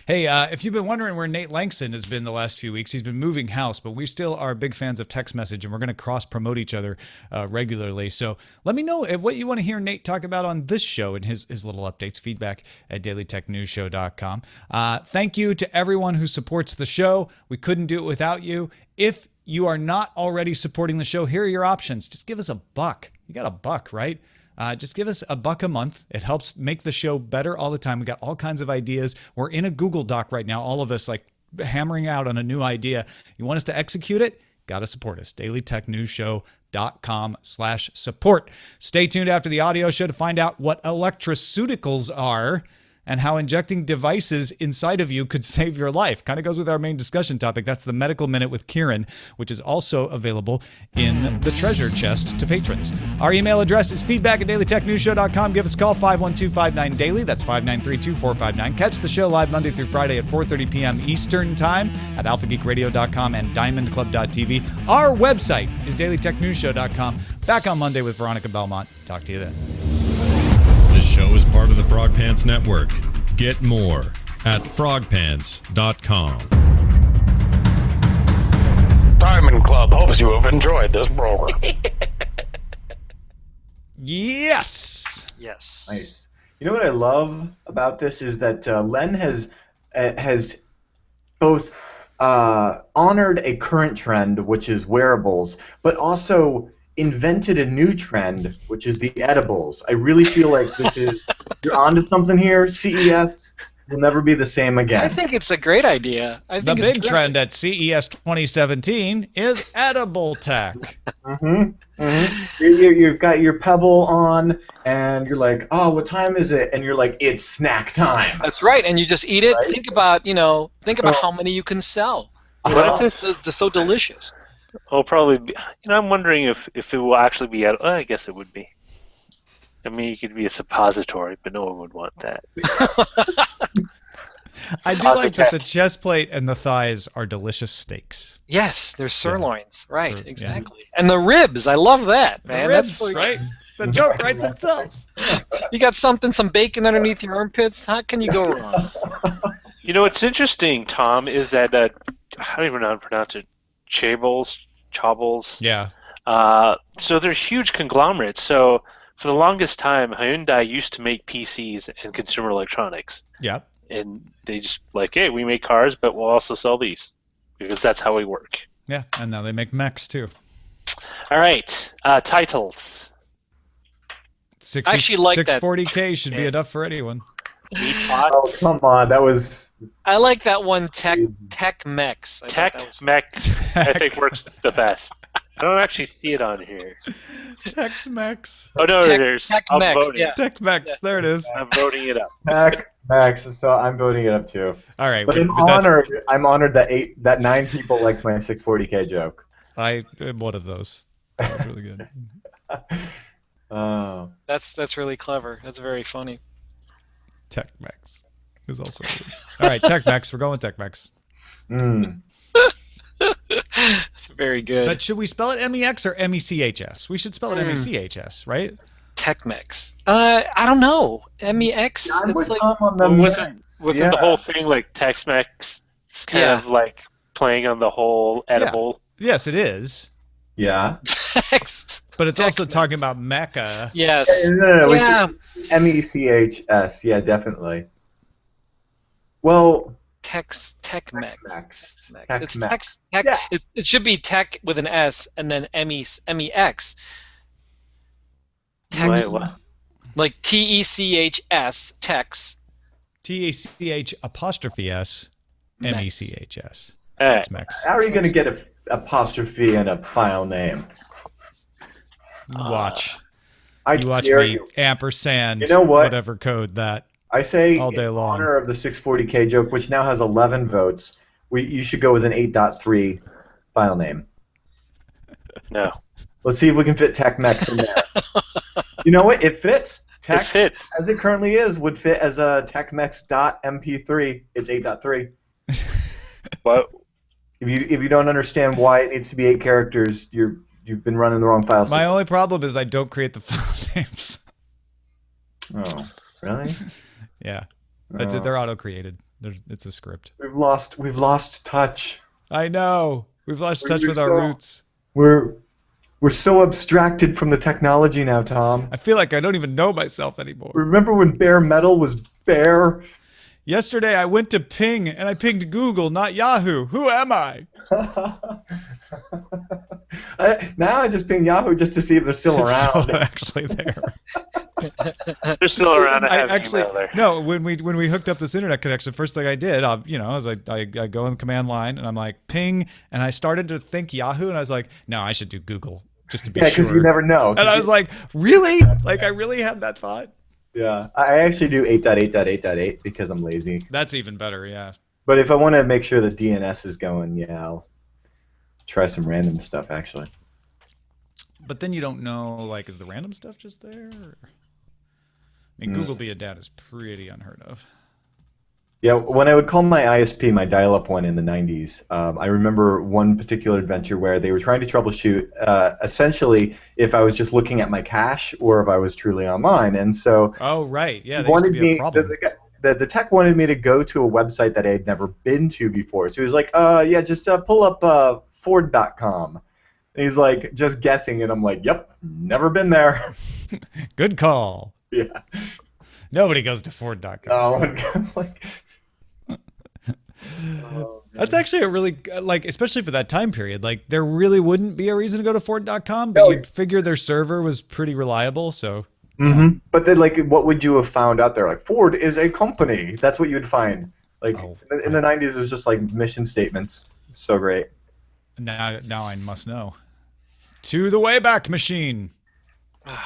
Hey, if you've been wondering where Nate Langston has been the last few weeks, he's been moving house, but we still are big fans of text message, and we're going to cross-promote each other regularly. So let me know what you want to hear Nate talk about on this show and his little updates, feedback at dailytechnewsshow.com. Thank you to everyone who supports the show. We couldn't do it without you. If you are not already supporting the show, here are your options. Just give us $1. You got $1, right? Just give us $1 a month. It helps make the show better all the time. We got all kinds of ideas. We're in a Google Doc right now, all of us like hammering out on a new idea. You want us to execute it? Got to support us. dailytechnewsshow.com/support. Stay tuned after the audio show to find out what electroceuticals are and how injecting devices inside of you could save your life. Kind of goes with our main discussion topic. That's the Medical Minute with Kieran, which is also available in the treasure chest to patrons. Our email address is feedback@dailytechnewsshow.com. Give us a call, 512-59-DAILY. That's 593-2459. Catch the show live Monday through Friday at 4:30 p.m. Eastern Time at alphageekradio.com and diamondclub.tv. Our website is dailytechnewsshow.com. Back on Monday with Veronica Belmont. Talk to you then. This show is part of the Frog Pants Network. Get more at frogpants.com. Diamond Club hopes you have enjoyed this program. Yes. Yes. Nice. You know what I love about this is that Len has both honored a current trend, which is wearables, but also invented a new trend, which is the edibles. I really feel like this is you're onto something here. CES will never be the same again. I think it's a great idea. I The think it's big trend at CES 2017 is edible tech. You've got your Pebble on, and you're like, oh, what time is it? And you're like, it's snack time. That's right, and you just eat it. Right? Think about how many you can sell. What if It's so delicious. It'll probably be, I'm wondering if it will actually be I guess it would be. I mean, it could be a suppository, but no one would want that. I do like that the chest plate and the thighs are delicious steaks. Yes, they're sirloins. Right, Yeah. exactly. And the ribs, I love that, man. The ribs, That's like, right? The joke writes itself. You got some bacon underneath your armpits. How can you go wrong? You know, what's interesting, Tom, is that I don't even know how to pronounce it. Chables. Yeah. So they're huge conglomerates. So for the longest time, Hyundai used to make PCs and consumer electronics. Yep. And they just like, hey, we make cars, but we'll also sell these because that's how we work. Yeah, and now they make mechs too. All right, titles. 60, I actually like that. 640K should be enough for anyone. Meat pot. Oh, come on. That was... I like that one, Tech Mechs. I thought that Tech was- Mechs, I think works the best. I don't actually see it on here. Tex Mex. Oh no, there's. Tech I'm Mechs, voting. yeah. Tech Mex. Yeah. There it is. I'm voting it up. Heck, Max, so I'm voting it up too. All right. But I'm honored that 9 people liked my 640K joke. I am one of those. That was really good. Oh. That's really clever. That's very funny. Tech Mex is also good. All right, Tech Mex. We're going with Tech Mex. It's very good. But should we spell it MEX or MECHS? We should spell it MECHS, right? Tech Mechs. I don't know. MEX. I'm It's with like Tom on the Wasn't Yeah. the whole thing like Tex-Mex? It's kind of like playing on the whole edible. Yes, it is. Yeah. Tex. But it's also Tech talking about mecha. Yes. No, we Yeah. should MECHS. Yeah, definitely. Well, Tech Mechs. Max. It's Max. Tech. Yeah. It should be Tech with an S and then MEX. Wait, Tex. what? Like TECHS. Tex. TACH apostrophe S MECHS. Hey, Tex Mex. How are you going to get an apostrophe in a file name? Watch. I You watch dare me you. ampersand You know what? whatever code that. I say All day in long. honor of the 640K joke, which now has 11 votes, you should go with an 8.3 file name. No. Let's see if we can fit Tech Mechs in there. You know what? It fits. Tech, It fits. as it currently is, would fit as a techmex.mp3. It's 8.3. What? If you don't understand why it needs to be 8 characters, you've been running the wrong file system. My only problem is I don't create the file names. Oh, really? Yeah, that's it. They're auto-created. It's a script. We've lost touch. I know. We've lost touch with our roots. We're so abstracted from the technology now, Tom. I feel like I don't even know myself anymore. Remember when bare metal was bare? Yesterday I went to Ping and I pinged Google, not Yahoo. Who am I? Now I just ping Yahoo just to see if they're still It's around. still actually there. They're still around. I have actually email there. no. When we hooked up this internet connection, first thing I did, I was like, I go in the command line and I'm like ping, and I started to think Yahoo, and I was like, no, I should do Google just to be Yeah, sure. because you never know. And I was like, really? Like I really had that thought. Yeah, I actually do 8.8.8.8 because I'm lazy. That's even better. Yeah. But if I want to make sure the DNS is going, yeah, I'll try some random stuff actually. But then you don't know, like, is the random stuff just there? Or... I mean, Google be a dad is pretty unheard of. Yeah, when I would call my ISP, my dial-up one in the 90s, I remember one particular adventure where they were trying to troubleshoot essentially if I was just looking at my cache or if I was truly online. And so oh, right. Yeah, that wanted used to be me, a problem. the tech wanted me to go to a website that I had never been to before. So he was like, yeah, just pull up Ford.com. And he's like, just guessing, and I'm like, yep, never been there. Good call. Yeah. Nobody goes to Ford.com. Oh, and like, That's actually a really, like, especially for that time period, like, there really wouldn't be a reason to go to Ford.com, but No, you'd figure their server was pretty reliable, so. mm-hmm. But then, like, what would you have found out there? Like, Ford is a company. That's what you'd find. Like, in the 90s, it was just, like, mission statements. So great. Now I must know. To the Wayback Machine.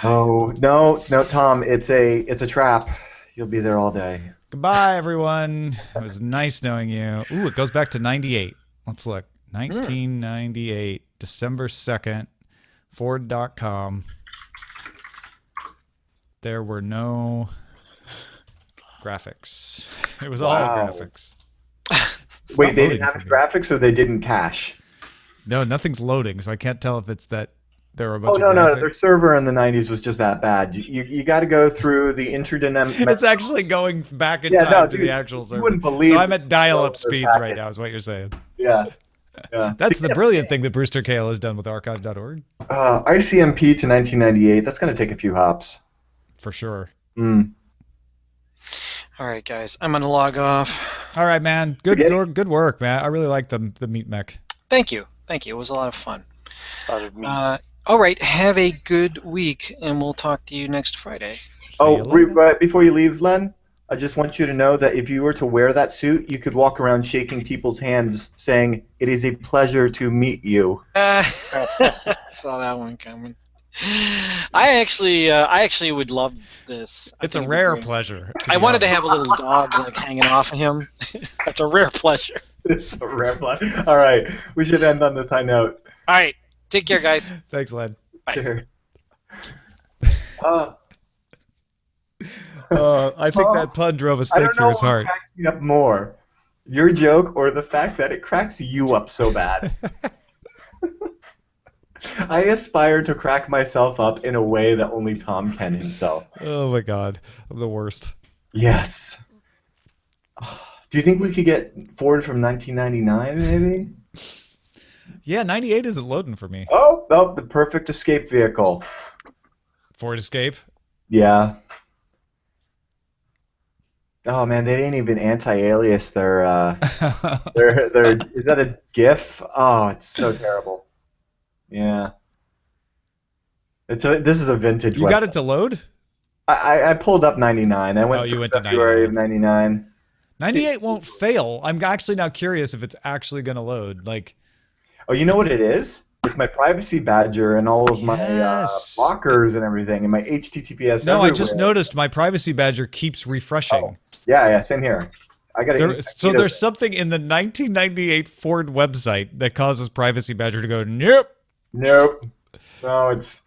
Oh, no, Tom, it's a trap. You'll be there all day. Goodbye, everyone. It was nice knowing you. Ooh, it goes back to 98. Let's look. 1998, December 2nd, Ford.com. There were no graphics. It was all graphics. It's Wait, not they loading didn't have for me. graphics or they didn't cache? No, nothing's loading, so I can't tell if it's that there were a bunch Oh, of no, graphics. their server in the 90s was just that bad. You got to go through the interdynamic... It's actually going back in Yeah, time no, to dude, the actual server. you wouldn't believe so I'm at dial-up those speeds right packets. now, is what you're saying. Yeah. That's the brilliant thing that Brewster Kahle has done with archive.org. ICMP to 1998, that's going to take a few hops. For sure. Mm. All right, guys, I'm gonna log off. All right, man. Good work, man. I really like the meat mech. Thank you. It was a lot of fun. Lot of meat. All right, have a good week, and we'll talk to you next Friday. See you later. Before you leave, Len, I just want you to know that if you were to wear that suit, you could walk around shaking people's hands saying, "It is a pleasure to meet you." Saw that one coming. I actually would love this. It's a think it'd be rare great. pleasure. I wanted to have a little dog like hanging off of him. That's a rare pleasure. It's a rare pleasure. All right, we should end on this high note. All right, take care, guys. Thanks, Len. Bye. Sure. I think that pun drove a I stake don't through know his what heart. cracks me up more, your joke or the fact that it cracks you up so bad. I aspire to crack myself up in a way that only Tom can himself. Oh my god, I'm the worst. Yes. Do you think we could get Ford from 1999, maybe? Yeah, 98 isn't loading for me. Oh, the perfect escape vehicle. Ford Escape. Yeah. Oh man, they didn't even anti-alias their is that a GIF? Oh, it's so terrible. Yeah. This is a vintage You got website. it to load? I pulled up 99. I went you through went to February of 99. 98 won't fail. I'm actually now curious if it's actually going to load. Like, Oh, you know what it is? with my privacy badger and all of my Yes. blockers and everything, and my HTTPS No, everywhere. I just noticed my privacy badger keeps refreshing. Oh, yeah, same here. I got So there's something in the 1998 Ford website that causes privacy badger to go, nope. Nope. No, it's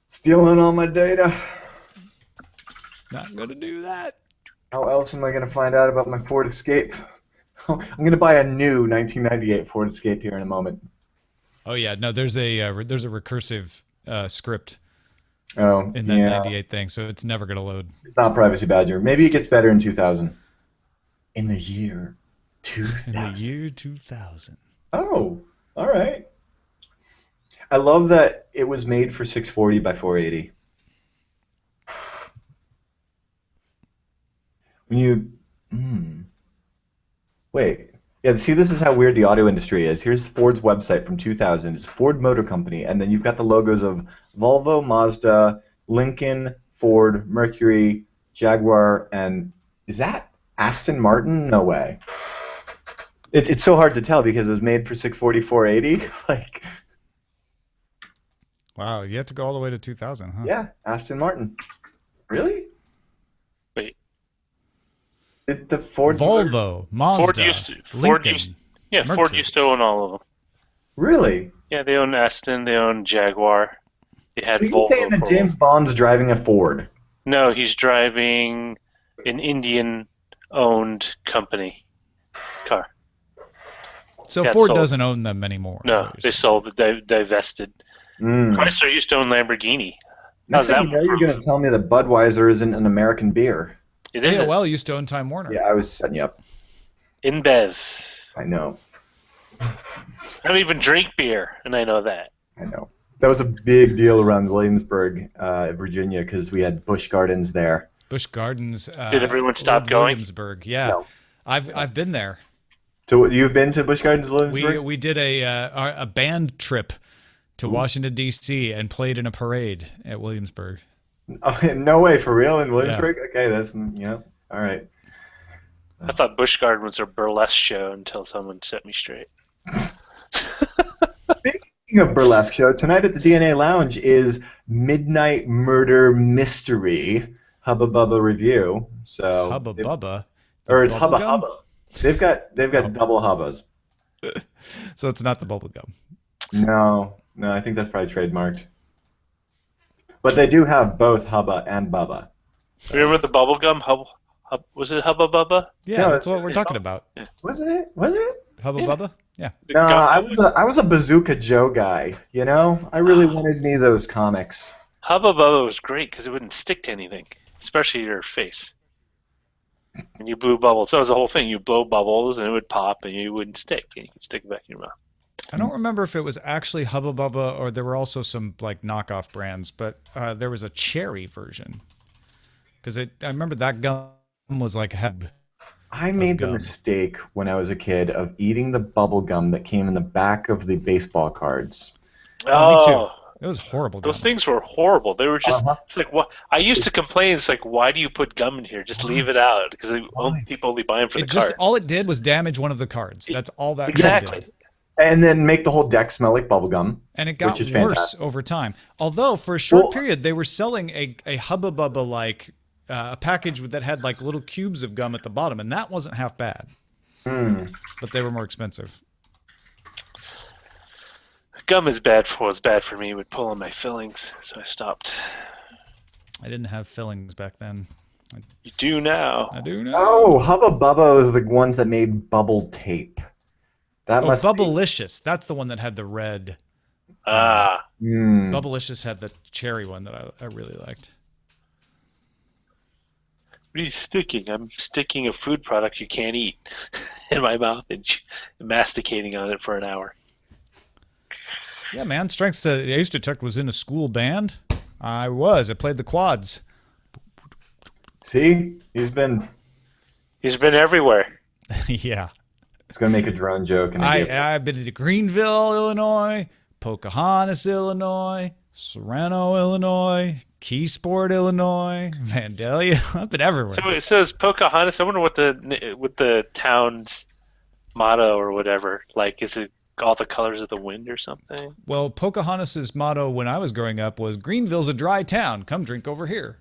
stealing all my data. Not going to do that. How else am I going to find out about my Ford Escape? I'm going to buy a new 1998 Ford Escape here in a moment. Oh, yeah. No, there's a recursive script Oh, in that yeah. 98 thing, so it's never going to load. It's not Privacy Badger. Maybe it gets better in 2000. In the year 2000. In the year 2000. Oh, all right. I love that it was made for 640 by 480. When you, wait, yeah. See, this is how weird the auto industry is. Here's Ford's website from 2000. It's Ford Motor Company, and then you've got the logos of Volvo, Mazda, Lincoln, Ford, Mercury, Jaguar, and is that Aston Martin? No way. It's so hard to tell because it was made for 640, 480. Like, Wow, you have to go all the way to 2000, huh? yeah, Aston Martin. Really? Wait. The Ford Volvo, Mazda, Ford Lincoln. Ford Mercury. used to own all of them. Really? Yeah, they own Aston, they own Jaguar. They had So you're Volvo. saying that for a James Bond's driving a Ford? No, he's driving an Indian-owned company car. So Yeah, Ford sold. doesn't own them anymore. is No, what they you're saying. sold it, divested. Mm. Chrysler used to own Lamborghini. Next How's thing that you know, one you're for- going to tell me that Budweiser isn't an American beer. It isn't. AOL used to own Time Warner. Yeah, I was setting you up. InBev. I know. I don't even drink beer, and I know that. I know. That was a big deal around Williamsburg, Virginia, because we had Busch Gardens there. Busch Gardens. Did everyone stop Old going? Williamsburg. Yeah, No. I've been there. So you've been to Busch Gardens, Williamsburg? We did a band trip to Washington D.C. and played in a parade at Williamsburg. Oh, no way, for real, in Williamsburg? Okay, that's, all right. I thought Busch Garden was a burlesque show until someone set me straight. Speaking of burlesque show, tonight at the DNA Lounge is Midnight Murder Mystery Hubba Bubba Review. So Hubba Bubba. or it's Bubble Hubba gum? Hubba. They've got double hubbas. So it's not the bubble gum. No, I think that's probably trademarked. But they do have both Hubba and Bubba. Remember the bubblegum? Was it Hubba Bubba? Yeah, No, that's it's- what we're talking about. Was it? Was it? Hubba Yeah. Bubba? Yeah. The No, gum- I was a Bazooka Joe guy. You know, I really wanted me those comics. Hubba Bubba was great because it wouldn't stick to anything, especially your face. And you blew bubbles. That was the whole thing. You blow bubbles and it would pop and you wouldn't stick. And you could stick it back in your mouth. I don't remember if it was actually Hubba Bubba or there were also some like knockoff brands, but there was a cherry version. Because I remember that gum was like I made the gum. mistake when I was a kid of eating the bubble gum that came in the back of the baseball cards. Oh, me too. It was horrible. Those gum. things were horrible. They were just, Uh-huh. it's like, what? I used to complain, it's like, why do you put gum in here? Just leave it out. Because people only buy them for the It just card. all it did was damage one of the cards. That's all that Exactly. did. And then make the whole deck smell like bubble gum. And it got Which is worse fantastic. over time. Although for a short Well- period they were selling a Hubba Bubba like a package that had like little cubes of gum at the bottom, and that wasn't half bad. But they were more expensive. Gum was bad for me. It would pull on my fillings, so I stopped. I didn't have fillings back then. You do now. I do now. Oh, Hubba Bubba is the ones that made bubble tape. That Oh, must Bubblicious. That's the one that had the red. Ah. be. Mm. Bubblicious had the cherry one that I really liked. What are you sticking? I'm sticking a food product you can't eat in my mouth and masticating on it for an hour. Yeah, man. Strengths to I used to Tech was in a school band. I played the quads. See, he's been everywhere. Yeah. He's gonna make a drone joke, and I've been to Greenville, Illinois, Pocahontas, Illinois, Serrano, Illinois, Keysport, Illinois, Vandalia. I've been everywhere. So it says Pocahontas. I wonder what the town's motto or whatever. Like, is it all the colors of the wind or something. Well, Pocahontas's motto when I was growing up was "Greenville's a dry town. Come drink over here."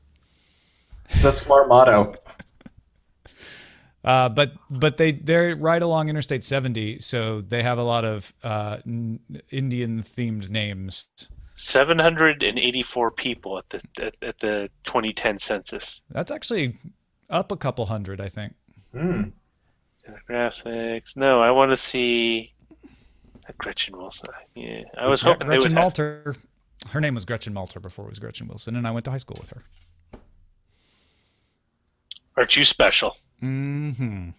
It's a smart motto. But they're right along Interstate 70, so they have a lot of Indian themed names. 784 people at the 2010 census. That's actually up a couple hundred, I think. Demographics. No, I want to see Gretchen Wilson. Yeah, I was hoping Gretchen they would Malter. Her name was Gretchen Malter before it was Gretchen Wilson, and I went to high school with her. Aren't you special? Mm-hmm.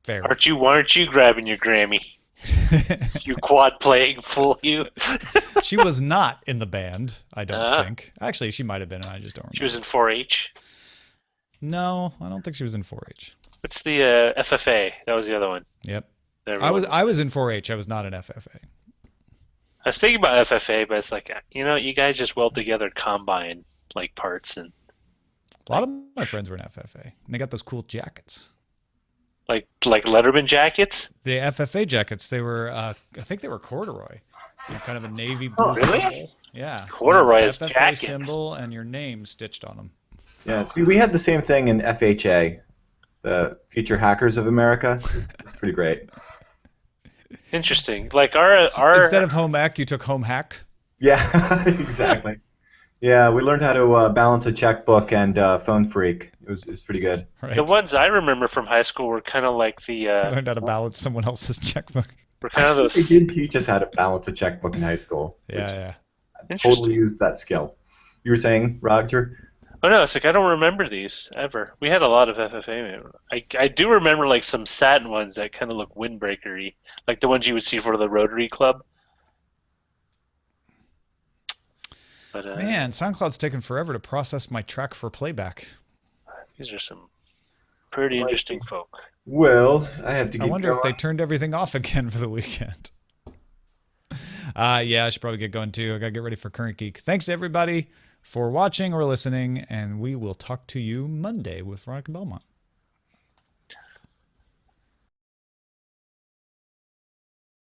Fair. Aren't you grabbing your Grammy? You quad playing fool, you. She was not in the band, I don't think. Actually, she might have been, and I just don't remember. She was in 4-H. No, I don't think she was in 4-H. What's the FFA? That was the other one. Yep. I was in 4-H. I was not in FFA. I was thinking about FFA, but it's like, you guys just weld together combine like parts, and a lot of my friends were in FFA, and they got those cool jackets. like Letterman jackets. The FFA jackets, they were, I think they were corduroy, kind of a navy blue. Oh, really? Purple. Yeah. Corduroy is FFA jackets. symbol and your name stitched on them. Yeah. See, we had the same thing in FHA, the Future Hackers of America. It's pretty great. Interesting. Like our instead of home ec, you took home hack. Yeah, exactly. Yeah, we learned how to balance a checkbook and phone freak. It was pretty good. Right. The ones I remember from high school were kind of like the. I learned how to balance someone else's checkbook. Were kind of those. They did teach us how to balance a checkbook in high school. Yeah. I totally used that skill. You were saying, Roger? Oh no, it's like I don't remember these ever. We had a lot of FFA. I do remember like some satin ones that kind of look windbreakery, like the ones you would see for the Rotary Club. But Man, SoundCloud's taken forever to process my track for playback. These are some pretty interesting folk. Well, I have to. I wonder if they turned everything off again for the weekend. Yeah, I should probably get going too. I gotta get ready for Current Geek. Thanks everybody for watching or listening, and we will talk to you Monday with Veronica Belmont.